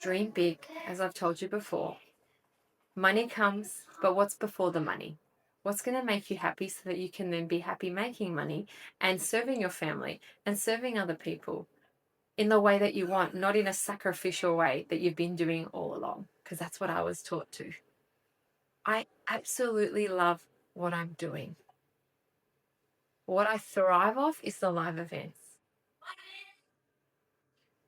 Dream big, as I've told you before. Money comes, but what's before the money? What's going to make you happy so that you can then be happy making money and serving your family and serving other people in the way that you want, not in a sacrificial way that you've been doing all along, because that's what I was taught to. I absolutely love what I'm doing. What I thrive off is the live events.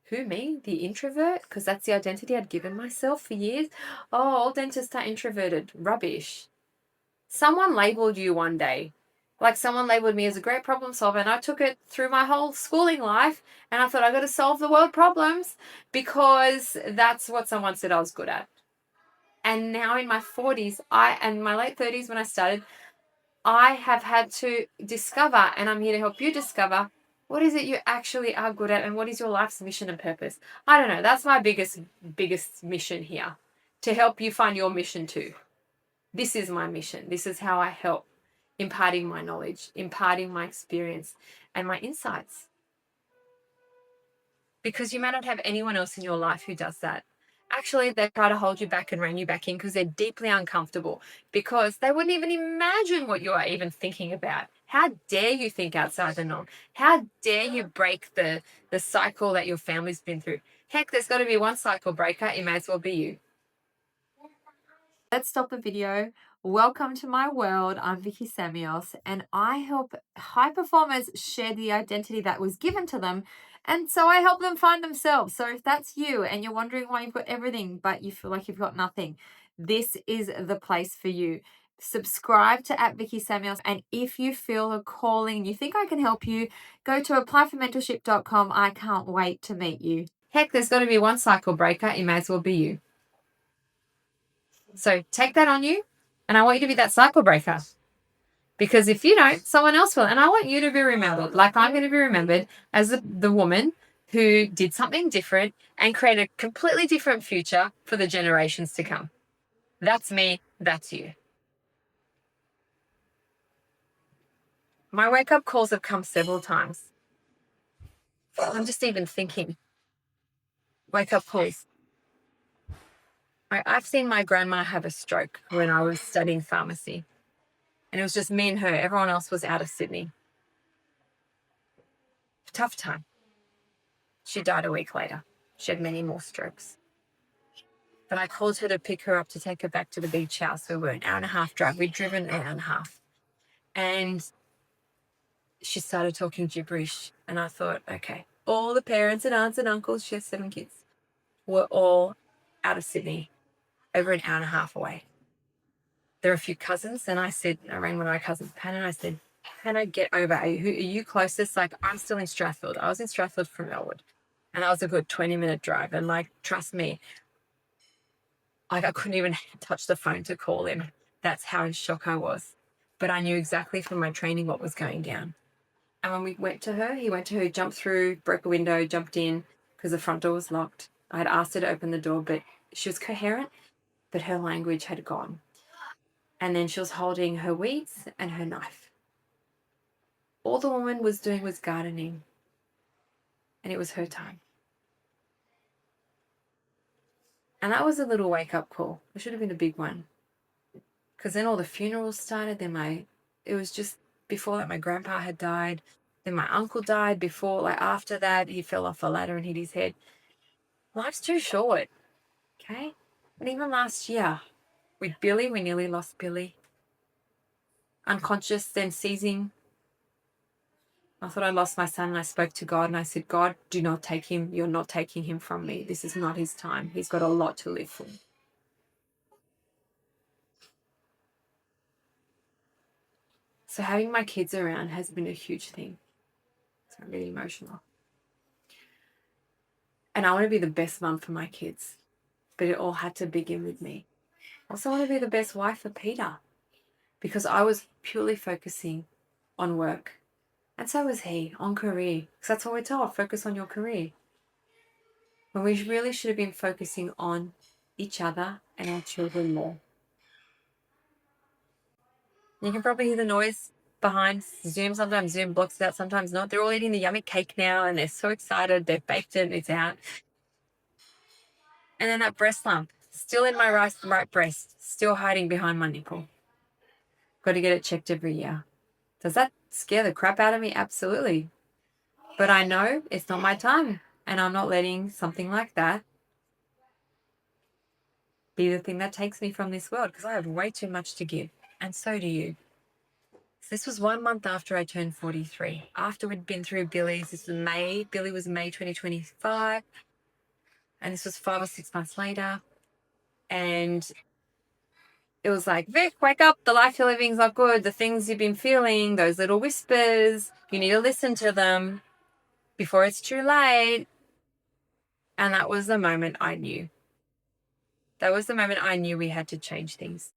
Who, me? The introvert? Because that's the identity I'd given myself for years. Oh, all dentists are introverted. Rubbish. Someone labeled you one day. Like someone labeled me as a great problem solver, and I took it through my whole schooling life, and I thought I got to solve the world problems because that's what someone said I was good at. And now in my 40s, and my late 30s when I started, I have had to discover, and I'm here to help you discover, what is it you actually are good at and what is your life's mission and purpose. I don't know. That's my biggest mission here, to help you find your mission too. This is my mission. This is how I help, imparting my knowledge, imparting my experience and my insights. Because you may not have anyone else in your life who does that. Actually, they try to hold you back and rein you back in because they're deeply uncomfortable, because they wouldn't even imagine what you are even thinking about. How dare you think outside the norm? How dare you break the cycle that your family's been through? Heck, there's got to be one cycle breaker. It may as well be you. Let's stop the video. Welcome to my world. I'm Vicky Samios, and I help high performers share the identity that was given to them. And so I help them find themselves. So if that's you and you're wondering why you've got everything, but you feel like you've got nothing, this is the place for you. Subscribe to @Vicky Samios. And if you feel a calling and you think I can help you, go to applyformentorship.com. I can't wait to meet you. Heck, there's got to be one cycle breaker. It may as well be you. So take that on you, and I want you to be that cycle breaker. Because if you don't, someone else will. And I want you to be remembered, like I'm going to be remembered as the woman who did something different and created a completely different future for the generations to come. That's me. That's you. My wake-up calls have come several times. I'm just even thinking. Wake-up calls. I've seen my grandma have a stroke when I was studying pharmacy. And it was just me and her. Everyone else was out of Sydney. Tough time. She died a week later. She had many more strokes. But I called her to pick her up to take her back to the beach house. We were an hour and a half drive. We'd driven an hour and a half. And she started talking gibberish. And I thought, okay, all the parents and aunts and uncles, she has 7 kids, were all out of Sydney, over an hour and a half away. There are a few cousins. And I rang one of my cousins, Hannah, and I said, Hannah, get over. Are you closest? Like, I'm still in Strathfield. I was in Strathfield from Melwood. And that was a good 20-minute drive. And like, trust me, like I couldn't even touch the phone to call him. That's how in shock I was. But I knew exactly from my training what was going down. And when we went to her, he went to her, jumped through, broke a window, jumped in because the front door was locked. I had asked her to open the door, but she was coherent, but her language had gone. And then she was holding her weeds and her knife. All the woman was doing was gardening. And it was her time. And that was a little wake-up call. It should have been a big one. Because then all the funerals started. Then it was just before that my grandpa had died. Then my uncle died before, like after that, he fell off a ladder and hit his head. Life's too short, okay? And even last year with Billy, we nearly lost Billy. Unconscious, then seizing. I thought I lost my son, and I spoke to God and I said, God, do not take him. You're not taking him from me. This is not his time. He's got a lot to live for. So having my kids around has been a huge thing. So I'm really emotional. And I want to be the best mum for my kids. But it all had to begin with me. I also want to be the best wife for Peter. Because I was purely focusing on work. And so was he, on career. Because that's what we're told, focus on your career. When we really should have been focusing on each other and our children more. You can probably hear the noise behind Zoom. Sometimes Zoom blocks it out, sometimes not. They're all eating the yummy cake now and they're so excited. They've baked it and it's out. And then that breast lump, still in my right breast, still hiding behind my nipple. Got to get it checked every year. Does that scare the crap out of me? Absolutely. But I know it's not my time, and I'm not letting something like that be the thing that takes me from this world, because I have way too much to give, and so do you. So this was 1 month after I turned 43. After we'd been through Billy's, this was May. Billy was May 2025, and this was 5 or 6 months later. And it was like, Vic, wake up. The life you're living is not good. The things you've been feeling, those little whispers, you need to listen to them before it's too late. And that was the moment I knew. That was the moment I knew we had to change things.